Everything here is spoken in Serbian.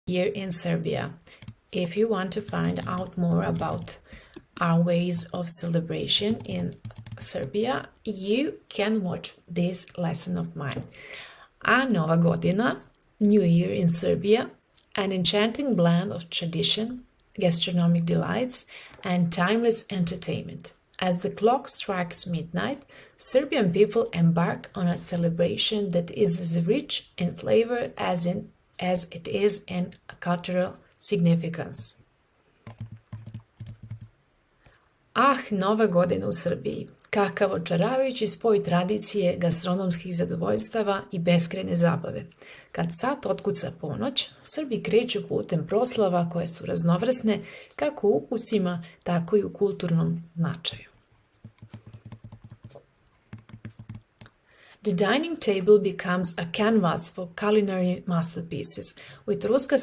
Year in Serbia. If you want to find out more about our ways of celebration in Serbia, you can watch this lesson of mine. A Nova Godina, New Year in Serbia, an enchanting blend of tradition, gastronomic delights, and timeless entertainment. As the clock strikes midnight, Serbian people embark on a celebration that is as rich in flavor as it is in cultural significance. Ah, Nova godina u Srbiji. Kakav očaravajući spoj tradicije, gastronomskih zadovoljstava i beskrajne zabave. Kad sat otkuca ponoć, Srbi kreću putem proslava koje su raznovrsne kako u ukusima, tako i u kulturnom značaju. The dining table becomes a canvas for culinary masterpieces, with Ruska